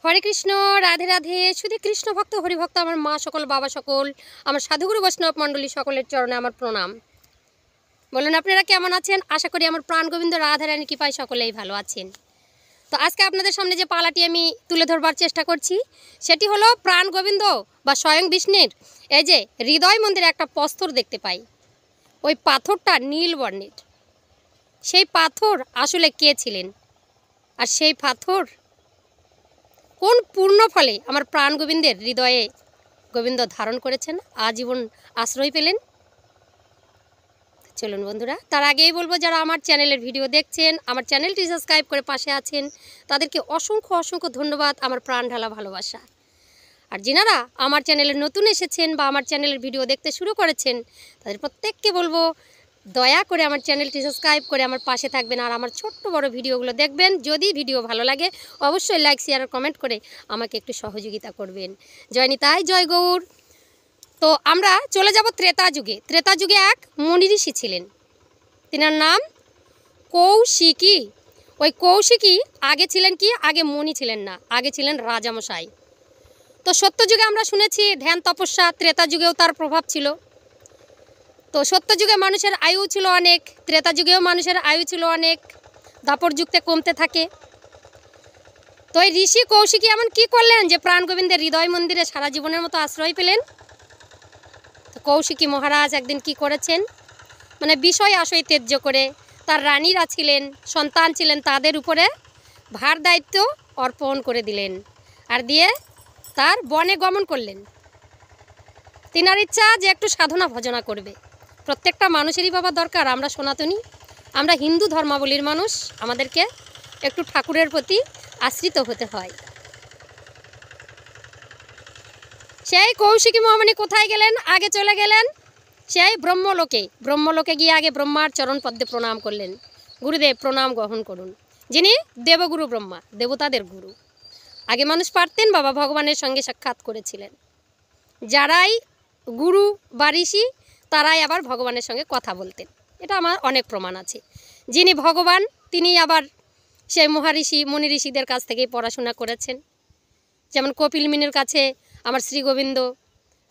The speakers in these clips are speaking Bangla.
হরে কৃষ্ণ, রাধে রাধে। শুধু কৃষ্ণ ভক্ত, হরিভক্ত, আমার মা সকল, বাবা সকল, আমার সাধুগুরু বৈষ্ণব মণ্ডলী সকলের চরণে আমার প্রণাম। বলুন আপনারা কেমন আছেন? আশা করি আমার প্রাণ গোবিন্দ রাধারানী কৃপায় সকলেই ভালো আছেন। তো আজকে আপনাদের সামনে যে পালাটি আমি তুলে ধরবার চেষ্টা করছি সেটি হলো প্রাণ গোবিন্দ বা স্বয়ং বিষ্ণুর এই যে হৃদয় মন্দিরে একটা পাথর দেখতে পাই। ওই পাথরটা নীল বর্ণের। সেই পাথর আসলে কে ছিলেন, আর সেই পাথর কোন পূর্ণ ফলে আমার প্রাণ গোবিন্দের হৃদয়ে গোবিন্দ ধারণ করেছেন, আজীবন আশ্রয় পেলেন? চলুন বন্ধুরা, তার আগেই বলবো যারা আমার চ্যানেলের ভিডিও দেখছেন, আমার চ্যানেলটি সাবস্ক্রাইব করে পাশে আছেন, তাদেরকে অসংখ্য অসংখ্য ধন্যবাদ, আমার প্রাণ ঢালা ভালোবাসা। আর যিনারা আমার চ্যানেলে নতুন এসেছেন বা আমার চ্যানেলের ভিডিও দেখতে শুরু করেছেন, তাদের প্রত্যেককে বলবো দয়া করে আমার চ্যানেলটি সাবস্ক্রাইব করে আমার পাশে থাকবেন, আর আমার ছোট্ট বড় ভিডিওগুলো দেখবেন। যদি ভিডিও ভালো লাগে অবশ্যই লাইক, শেয়ার আর কমেন্ট করে আমাকে একটু সহযোগিতা করবেন। জয় নিতাই, জয় গৌর। তো আমরা চলে যাব ত্রেতা যুগে। ত্রেতা যুগে এক মুনি ঋষি ছিলেন, তিনার নাম কৌশিকী। ওই কৌশিকী আগে ছিলেন কি? আগে মুনি ছিলেন না, আগে ছিলেন রাজামশাই। তো সত্যযুগে আমরা শুনেছি ধ্যান তপস্যা, ত্রেতা যুগেও তার প্রভাব ছিল। তো সত্যযুগে মানুষের আয়ু ছিল অনেক, ত্রেতা যুগেও মানুষের আয়ু ছিল অনেক, দাপর যুগতে কমতে থাকে। তো এই ঋষি কৌশিকী এমন কি করলেন যে প্রাণ গোবিন্দের হৃদয় মন্দিরে সারা জীবনের মতো আশ্রয় পেলেন? তো কৌশিকী মহারাজ একদিন কি করেছেন, মানে বিষয় আশয় ত্যায্য করে তার রানীরা ছিলেন, সন্তান ছিলেন, তাদের উপরে ভার দায়িত্ব অর্পণ করে দিলেন, আর দিয়ে তার বনে গমন করলেন। তিনার ইচ্ছা যে একটু সাধনা ভজনা করবে। প্রত্যেকটা মানুষেরই বাবা দরকার, আমরা সনাতনী, আমরা হিন্দু ধর্মাবলীর মানুষ, আমাদেরকে একটু ঠাকুরের প্রতি আশ্রিত হতে হয়। সেই কৌশিকী মহামণি কোথায় গেলেন? আগে চলে গেলেন সেই ব্রহ্মলোকে। ব্রহ্মলোকে গিয়ে আগে ব্রহ্মার চরণ পদ্মে প্রণাম করলেন। গুরুদেব প্রণাম গ্রহণ করুন, যিনি দেবগুরু ব্রহ্মা, দেবতাদের গুরু। আগে মানুষ পারতেন বাবা ভগবানের সঙ্গে সাক্ষাৎ করেছিলেন। যারাই গুরু বা ঋষি তারাই আবার ভগবানের সঙ্গে কথা বলতেন, এটা আমার অনেক প্রমাণ আছে। যিনি ভগবান তিনি আবার সেই মহাঋষি মুনি ঋষিদের কাছ থেকেই পড়াশোনা করেছেন। যেমন কপিল মুনির কাছে আমার শ্রী গোবিন্দ,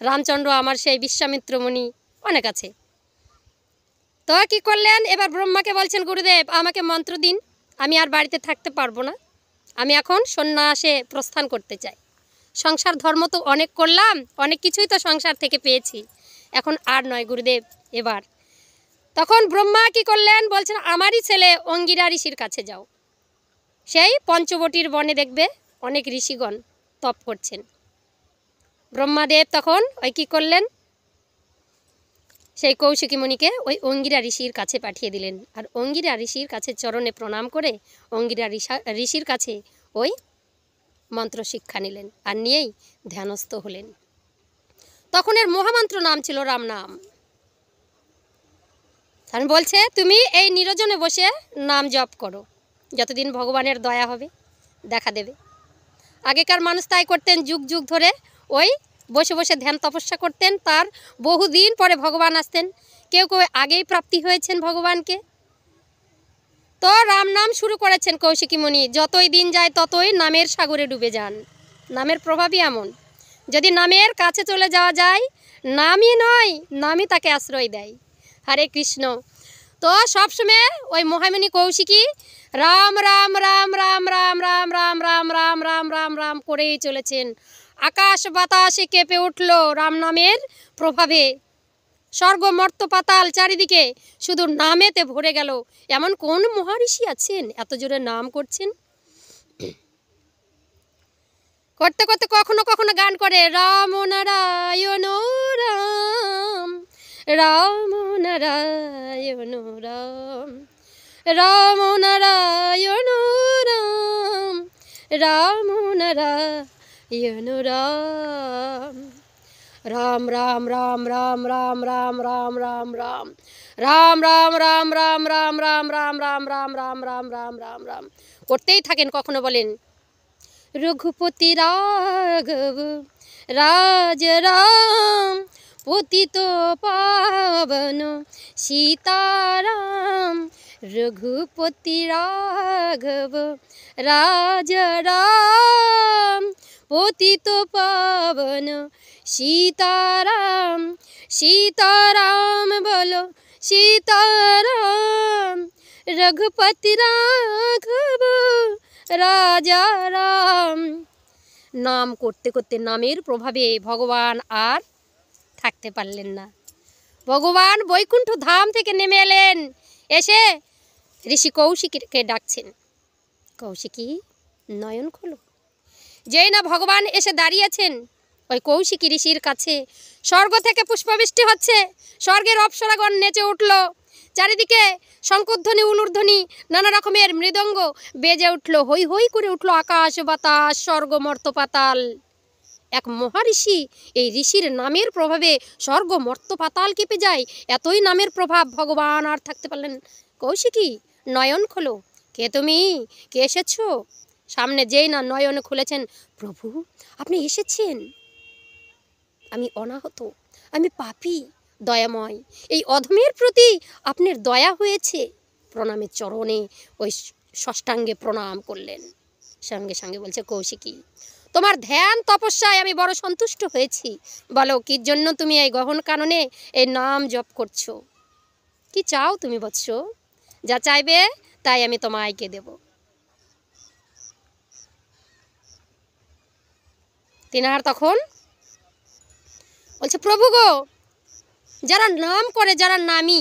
রামচন্দ্র আমার সেই বিশ্বামিত্র মুনি, অনেক আছে। তো কী করলেন, এবার ব্রহ্মাকে বলছেন গুরুদেব আমাকে মন্ত্র দিন, আমি আর বাড়িতে থাকতে পারবো না, আমি এখন সন্ন্যাসে প্রস্থান করতে চাই। সংসার ধর্ম তো অনেক করলাম, অনেক কিছুই তো সংসার থেকে পেয়েছি, এখন আর নয় গুরুদেব এবার। তখন ব্রহ্মা কি করলেন, বলছেন আমারই ছেলে অঙ্গিরা ঋষির কাছে যাও। সেই পঞ্চবটির বনে দেখবে অনেক ঋষিগণ তপ করছেন। ব্রহ্মাদেব তখন ওই কী করলেন, সেই কৌশিকী মুনিকে ওই অঙ্গিরা ঋষির কাছে পাঠিয়ে দিলেন, আর অঙ্গিরা ঋষির কাছে চরণে প্রণাম করে অঙ্গিরা ঋষির কাছে ওই মন্ত্র শিক্ষা নিলেন, আর নিয়েই ধ্যানস্থ হলেন। তখন এর মহামন্ত্র নাম ছিল রাম নাম। কারণ বলছে তুমি এই নিরজনে বসে নাম জপ করো, যতদিন ভগবানের দয়া হবে দেখা দেবে। আগেকার মানুষ তাই করতেন, যুগ যুগ ধরে ওই বসে বসে ধ্যান তপস্যা করতেন, তার বহুদিন পরে ভগবান আসতেন। কেউ কেউ আগেই প্রাপ্তি হয়েছেন ভগবানকে। তো রাম নাম শুরু করেছেন কৌশিকী মুনি, যতই দিন যায় ততই নামের সাগরে ডুবে যান। নামের প্রভাবই এমন, যদি নামের কাছে চলে যাওয়া যায় নামই নয়, নামই তাকে আশ্রয় দেয়। হরে কৃষ্ণ। তো সবসময় ওই মহামণি কৌশিকী রাম রাম রাম রাম রাম রাম রাম রাম রাম রাম রাম রাম করেই চলেছেন। আকাশ বাতাসে কেঁপে উঠল রাম নামের প্রভাবে, স্বর্গ মর্ত পাতাল চারিদিকে শুধু নামেতে ভরে গেল। এমন কোন মহাঋষি আছেন এত জোরে নাম করছেন? করতে করতে কখনো কখনো গান করে রাম নারায়ণ রাম, রাম নারায়ণ রাম, রাম নারায়ণ রাম, রাম নারায়ণ রাম, রাম রাম রাম রাম রাম রাম রাম রাম রাম, রাম রাম রাম রাম রাম রাম রাম রাম রাম রাম রাম রাম রাম রাম করতেই থাকেন। কখনো বলেন রঘুপতি রাঘব রাজ রাম, পতিত পাবন সীতারাম, रघुपति राघव राजा राम पतित पावन सीताराम सीताराम बोलो सीताराम रघुपति राघव राजा राम। नाम करते करते नामेर प्रभावे भगवान आर থাকতে পারলেন না। ভগবান বৈকুণ্ঠ ধাম থেকে নেমে এলেন, এসে ঋষি কৌশিকীকে ডাকছেন, কৌশিকী নয়ন খোলো। যেই না ভগবান এসে দাঁড়িয়েছেন ওই কৌশিকী ঋষির কাছে স্বর্গ থেকে পুষ্পবৃষ্টি হচ্ছে, স্বর্গের অপ্সরাগণ নেচে উঠল, চারিদিকে শঙ্খধ্বনি উলুধ্বনি নানা রকমের মৃদঙ্গ বেজে উঠল, হই হই করে উঠল আকাশ বাতাস স্বর্গ মর্ত পাতাল। এক মহাঋষি, এই ঋষির নামের প্রভাবে স্বর্গ মর্ত পাতাল কেঁপে যায়, এতই নামের প্রভাব। ভগবান আর থাকতে পারলেন, কৌশিকী নয়ন খোলো। কে তুমি, কে এসেছো? সামনে যেই না নয়ন খুলেছেন, প্রভু আপনি এসেছেন, আমি অনাহত, আমি পাপী, দয়াময়, এই অধমের প্রতি আপনার দয়া হয়েছে। প্রণামের চরণে ওই ষষ্ঠাঙ্গে প্রণাম করলেন। সঙ্গে সঙ্গে বলছে, কৌশিকী তোমার ধ্যান তপস্যায় আমি বড় সন্তুষ্ট হয়েছি, বলো কি জন্য তুমি এই গহন কাননে এই নাম জপ করছো? কি চাও তুমি বৎস? যা চাইবে তাই আমি তোমায়কে দেব। তিনার তখন বলছে, প্রভু গো, যারা নাম করে, যারা নামি,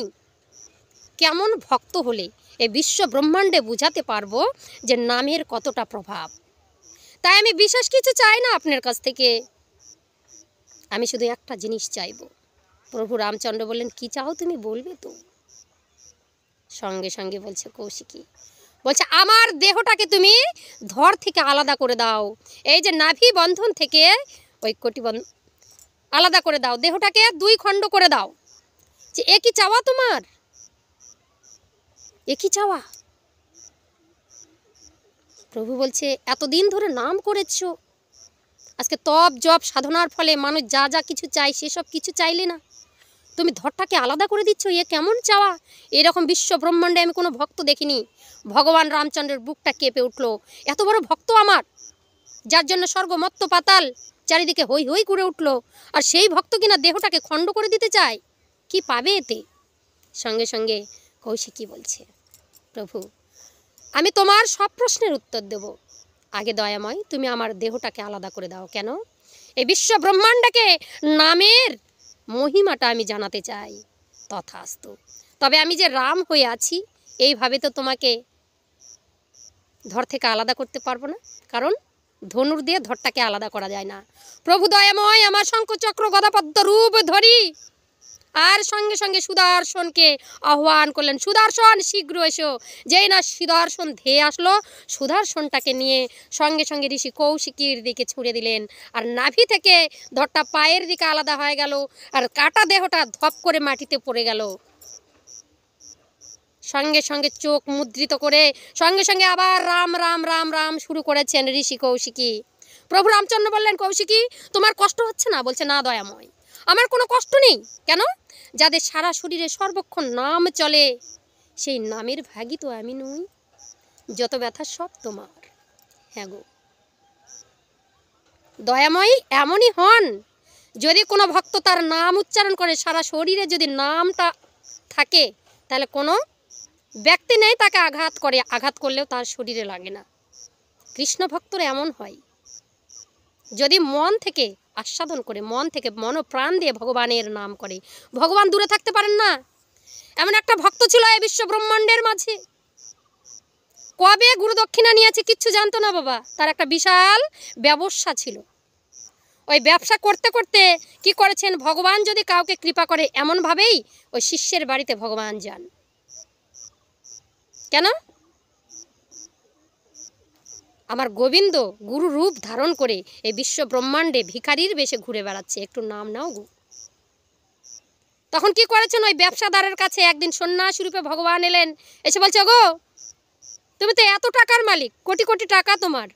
কেমন ভক্ত হলে এই বিশ্ব ব্রহ্মাণ্ডে বুঝাতে পারবো যে নামের কতটা প্রভাব। তাই আমি বিশেষ কিছু চাই না আপনার কাছ থেকে, আমি শুধু একটা জিনিস চাইব। প্রভু রামচন্দ্র বললেন, কি চাও তুমি বলবে তো? সঙ্গে সঙ্গে বলছে কৌশিকী, বলছে আমার দেহটাকে তুমি ধর থেকে আলাদা করে দাও, এই যে নাভি বন্ধন থেকে ওই কটিবন্ধন আলাদা করে দাও, দেহটাকে দুই খণ্ড করে দাও। যে একই চাওয়া তোমার, একই চাওয়া। প্রভু বলছে, এতদিন ধরে নাম করেছো, আজকে তপ জপ সাধনার ফলে মানুষ যা যা কিছু চায় সেসব কিছু চাইলে না, তুমি ধরটাকে আলাদা করে দিচ্ছ, এ কেমন চাওয়া? এরকম বিশ্ব ব্রহ্মাণ্ডে আমি কোনো ভক্ত দেখিনি। ভগবান রামচন্দ্রের বুকটা কেঁপে উঠল, এত বড় ভক্ত আমার, যার জন্য স্বর্গ মত্ত পাতাল চারিদিকে হই হই করে উঠল, আর সেই ভক্ত কিনা দেহটাকে খণ্ড করে দিতে চায়, কি পাবে এতে? সঙ্গে সঙ্গে কৌশিকী বলছে, প্রভু আমি তোমার সব প্রশ্নের উত্তর দেব, আগে দয়াময় তুমি আমার দেহটাকে আলাদা করে দাও। কেন? এই বিশ্ব ব্রহ্মাণ্ডকে নামের মহিমাটা আমি জানাতে চাই। তথাস্তু। তবে আমি যে রাম হয়ে আছি এইভাবে তো তোমাকে ধর থেকে আলাদা করতে পারবো না, কারণ ধনুর দিয়ে ধরটাকে আলাদা করা যায় না। প্রভু দয়াময় আমার শঙ্খচক্র গদাপদ্ম রূপ ধরি, আর সঙ্গে সঙ্গে সুদর্শনকে আহ্বান করলেন, সুদর্শন শীঘ্র এসো। যেই না সুদর্শন ধেয়ে আসলো, সুদর্শনটাকে নিয়ে সঙ্গে সঙ্গে ঋষি কৌশিকীর দিকে ছুঁড়ে দিলেন, আর নাভি থেকে ধরটা পায়ের দিকে আলাদা হয়ে গেল, আর কাটা দেহটা ধপ করে মাটিতে পড়ে গেল। সঙ্গে সঙ্গে চোখ মুদ্রিত করে সঙ্গে সঙ্গে আবার রাম রাম রাম রাম শুরু করেছেন ঋষি কৌশিকী। প্রভু রামচন্দ্র বললেন, কৌশিকী তোমার কষ্ট হচ্ছে না? বলছে, না দয়াময়, আমার কোনো কষ্ট নেই। কেন? যাদের সারা শরীরে সর্বক্ষণ নাম চলে, সেই নামের ভাগী তো আমি নই, যত ব্যথা সব তোমার। হ্যাঁ গো দয়াময়ী এমনই হন, যদি কোনো ভক্ত তার নাম উচ্চারণ করে, সারা শরীরে যদি নামটা থাকে, তাহলে কোনো ব্যক্তি নেই তাকে আঘাত করে, আঘাত করলেও তার শরীরে লাগে না। কৃষ্ণ ভক্তরা এমন হয়, যদি মন থেকে আস্বাদন করে, মন থেকে মন প্রাণ দিয়ে ভগবানের নাম করে, ভগবান দূরে থাকতে পারেন না। এমন একটা ভক্ত ছিল এই বিশ্ব ব্রহ্মাণ্ডের মাঝে, কবে গুরু দক্ষিণা নিয়েছে কিচ্ছু জানতো না বাবা, তার একটা বিশাল ব্যবসা ছিল। ওই ব্যবসা করতে করতে কি করেছেন, ভগবান যদি কাউকে কৃপা করে এমনভাবেই ওই শিষ্যের বাড়িতে ভগবান যান। কেন? আমার গোবিন্দ গুরু রূপ ধারণ করে এই বিশ্ব ব্রহ্মাণ্ডে ভিখারির বেশে ঘুরে বেড়াচ্ছে, একটু নাম নাও গো। তখন কি করেছেন, ওই ব্যবসাদারের কাছে একদিন সন্ন্যাসী রূপে ভগবান এলেন, এসে বলছে, গো তুমি তো এত টাকার মালিক, কোটি কোটি টাকা তোমার,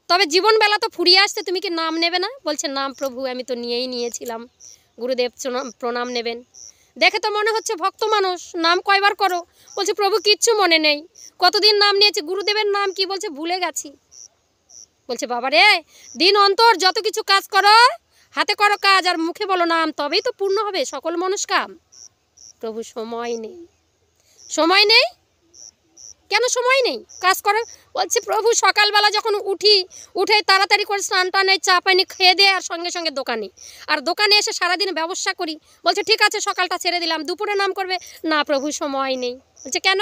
তবে জীবনবেলা তো ফুরিয়ে আসতে, তুমি কি নাম নেবে না? বলছে, নাম প্রভু আমি তো নিয়েছিলাম, গুরুদেব প্রণাম নেবেন। দেখে তো মনে হচ্ছে ভক্ত মানুষ, নাম কয়বার করো? বলছে প্রভু কিচ্ছু মনে নেই, কতদিন নাম নিয়েছে, গুরুদেবের নাম কি? বলছে ভুলে গেছি। বলছে বাবা রে, দিন অন্তর যত কিছু কাজ করো, হাতে করো কাজ আর মুখে বলো নাম, তবেই তো পূর্ণ হবে সকল মনস্কাম। প্রভু সময় নেই, সময় নেই। কেন সময় নেই কাজ করার? বলছে প্রভু সকালবেলা যখন উঠে তাড়াতাড়ি করে স্নান টান চা পানি খেয়ে দিয়ে আর সঙ্গে সঙ্গে দোকানে, আর দোকানে এসে সারাদিন ব্যবসা করি। বলছে ঠিক আছে সকালটা ছেড়ে দিলাম, দুপুরে নাম করবে না প্রভু সময় নেই। বলছে কেন?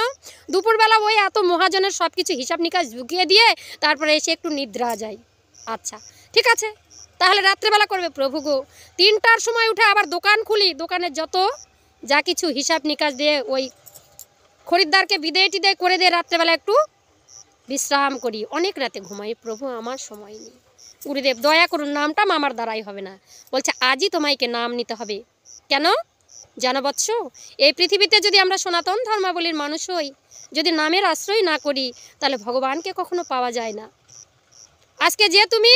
দুপুরবেলা ওই এত মহাজনের সব কিছু হিসাব নিকাশ ঢুকিয়ে দিয়ে তারপরে এসে একটু নিদ্রা যায়। আচ্ছা ঠিক আছে, তাহলে রাত্রেবেলা করবে। প্রভু গো, 3টার সময় উঠে আবার দোকান খুলি, দোকানের যত যা কিছু হিসাব নিকাশ দিয়ে ওই খরিদ্দারকে বিদায় টিদায় করে দিয়ে রাত্রেবেলা একটু বিশ্রাম করি, অনেক রাতে ঘুমাই। প্রভু আমার সময় নেই। গুরুদেব দয়া করুন, নামটা আমার দ্বারাই হবে না। বলছে আজই তোমাকে নাম নিতে হবে। কেন জানো বৎস? এই পৃথিবীতে যদি আমরা সনাতন ধর্মাবলীর মানুষ হই, যদি নামের আশ্রয় না করি, তাহলে ভগবানকে কখনো পাওয়া যায় না। আজকে যে তুমি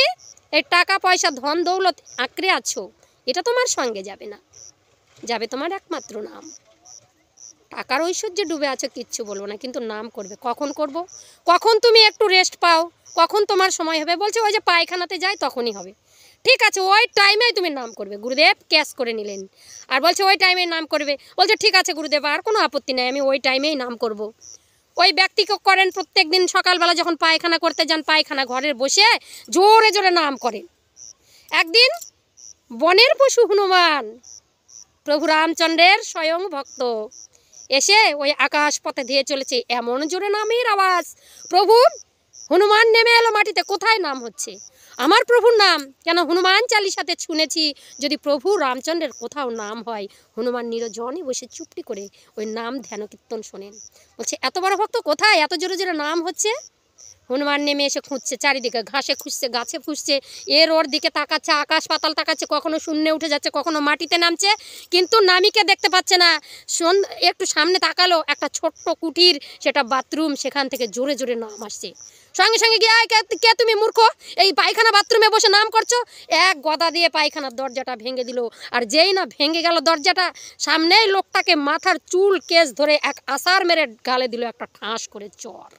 এই টাকা পয়সা ধন দৌলত আঁকড়ে আছো, এটা তোমার সঙ্গে যাবে না, যাবে তোমার একমাত্র নাম। টাকার ঐশ্বর্যে ডুবে আছো, কিচ্ছু বলবো না, কিন্তু নাম করবে। কখন করব? কখন তুমি একটু রেস্ট পাও, কখন তোমার সময় হবে? বলছে ওই যে পায়খানাতে যাই তখনই হবে। ঠিক আছে, ওই টাইমেই তুমি নাম করবে। গুরুদেব ক্যাশ করে নিলেন, আর বলছে ওই টাইমেই নাম করবে। বলছে ঠিক আছে গুরুদেব, আর কোনো আপত্তি নেই, আমি ওই টাইমেই নাম করব। ওই ব্যক্তিকে করেন প্রত্যেক দিন সকালবেলা যখন পায়খানা করতে যান, পায়খানা ঘরের বসে জোরে জোরে নাম করেন। একদিন বনের পশু হনুমান, প্রভু রামচন্দ্রের স্বয়ং ভক্ত, এসে ওই আকাশ পথে দিয়ে চলেছে, এমন জোরে নামের আওয়াজ, প্রভু হনুমান নেমে এলো মাটিতে। কোথায় নাম হচ্ছে? আমার প্রভুর নাম। কেন? হনুমান চালিসাতে শুনেছি যদি প্রভু রামচন্দ্রের কোথাও নাম হয়, হনুমান নিরজনে বসে চুপটি করে ওই নাম ধ্যান কীর্তন শোনেন। বলছে এত বড় ভক্ত কোথায় এত জোরে জোরে নাম হচ্ছে? হনুমান নেমে এসে খুঁজছে, চারিদিকে ঘাসে খুঁজছে, গাছে খুঁজছে, এর ওর দিকে তাকাচ্ছে, আকাশ পাতাল তাকাচ্ছে, কখনো শূন্যে উঠে যাচ্ছে, কখনো মাটিতে নামছে, কিন্তু নামিকে দেখতে পাচ্ছে না। একটু সামনে তাকালো, একটা ছোট্ট কুটির, সেটা বাথরুম, সেখান থেকে জোরে জোরে নাম আসছে। সঙ্গে সঙ্গে গিয়ে কে তুমি মূর্খ, এই পায়খানা বাথরুমে বসে নাম করছো? এক গদা দিয়ে পায়খানার দরজাটা ভেঙে দিল। আর যেই না ভেঙে গেল দরজাটা, সামনেই লোকটাকে মাথার চুল কেস ধরে এক আসার মেরে গালে দিল একটা ঠাঁস করে চর।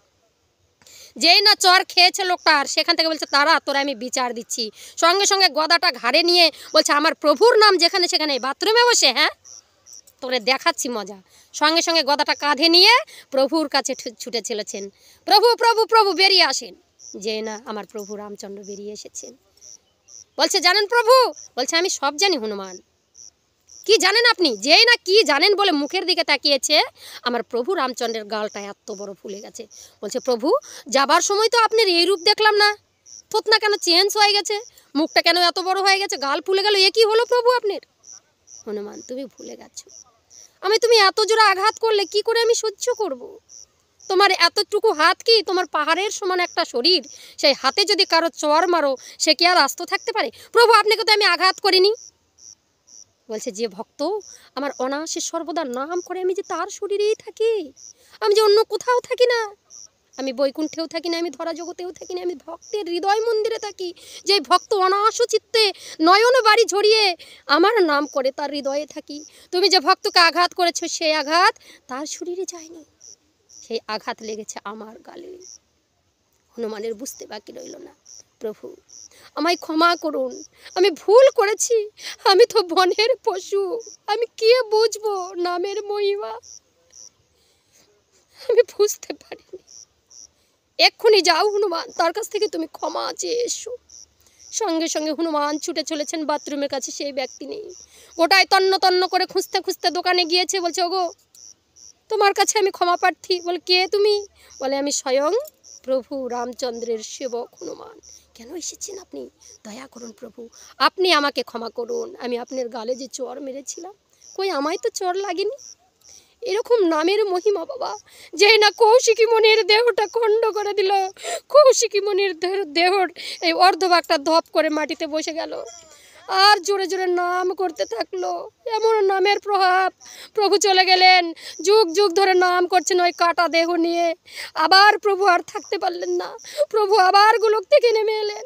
যেই না চর খেয়েছে লোকটার, সেখান থেকে বলছে তারা তোরা আমি বিচার দিচ্ছি। সঙ্গে সঙ্গে গদাটা ঘাড়ে নিয়ে বলছে আমার প্রভুর নাম যেখানে সেখানে বাথরুমে বসে, হ্যাঁ তোরে দেখাচ্ছি মজা। সঙ্গে সঙ্গে গদাটা কাঁধে নিয়ে প্রভুর কাছে ছুটে চলেছেন। প্রভু প্রভু প্রভু বেরিয়ে আসেন। যেই না আমার প্রভু রামচন্দ্র বেরিয়ে এসেছেন। বলছে জানেন প্রভু? বলছে আমি সব জানি হনুমান। কি জানেন আপনি? যেই না কি জানেন বলে মুখের দিকে তাকিয়েছে, আমার প্রভু রামচন্দ্রের গালটা এত বড় ফুলে গেছে। বলছে প্রভু যাবার সময় তো আপনার এই রূপ দেখলাম না, থুতনা কেন চেঞ্জ হয়ে গেছে, মুখটা কেন এত বড় হয়ে গেছে, গাল ফুলে গেল, এ কি হলো প্রভু আপনার? হনুমান তুমি ভুলে গেছো, তুমি এত জোরে আঘাত করলে কি করে আমি সহ্য করব? তোমার এতটুকু হাত কি তোমার পাহাড়ের সমান একটা শরীর, সেই হাতে যদি কারো চর মারো সে কি আর আস্ত থাকতে পারে? প্রভু আপনাকে তো আমি আঘাত করিনি। বলছে যে ভক্ত আমার অনায়াসে সর্বদা নাম করে, আমি যে তার শরীরেই থাকি, আমি যে অন্য কোথাও থাকি না, আমি বৈকুণ্ঠেও থাকি না, আমি ধরা জগতেও থাকি না, আমি ভক্তের হৃদয় মন্দিরে থাকি। যে ভক্ত অনায়াস চিত্তে নয়ন বাড়ি ঝরিয়ে আমার নাম করে তার হৃদয়ে থাকি। তুমি যে ভক্তকে আঘাত করেছো সেই আঘাত তার শরীরে যায়নি, সেই আঘাত লেগেছে আমার গালে। হনুমানের বুঝতে বাকি রইল না, প্রভু আমায় ক্ষমা করুন, আমি ভুল করেছি, আমি তো বনের পশু, আমি কি বুঝবো নামের মহিমা, আমি বুঝতে পারিনি। এক্ষুনি যাও হনুমান, তার কাছ থেকে তুমি ক্ষমা চেয়ে এসো। সঙ্গে সঙ্গে হনুমান ছুটে চলেছেন বাথরুমের কাছে, সেই ব্যক্তি নেই। গোটায় তন্ন তন্ন করে খুঁজতে খুঁজতে দোকানে গিয়েছে। বলছে ওগো তোমার কাছে আমি ক্ষমা প্রার্থী। বলে কে তুমি? বলে আমি স্বয়ং প্রভু রামচন্দ্রের সেবক হনুমান। কেন এসেছেন আপনি? দয়া করুন প্রভু, আপনি আমাকে ক্ষমা করুন, আমি আপনার গালে যে চর মেরেছিলাম, কই আমায় তো চর লাগেনি। এরকম নামের মহিমা বাবা, যে না কৌশিকী মনির দেহটা খণ্ড করে দিল, কৌশিকী মনির দেহর এই অর্ধভাগটা ধপ করে মাটিতে বসে গেল, আর জোরে জোরে নাম করতে থাকলো। এমন নামের প্রভাব, প্রভু চলে গেলেন, যুগ যুগ ধরে নাম করছেন ওই কাটা দেহ নিয়ে। আবার প্রভু আর থাকতে পারলেন না, প্রভু আবার গোলক থেকে নেমে এলেন।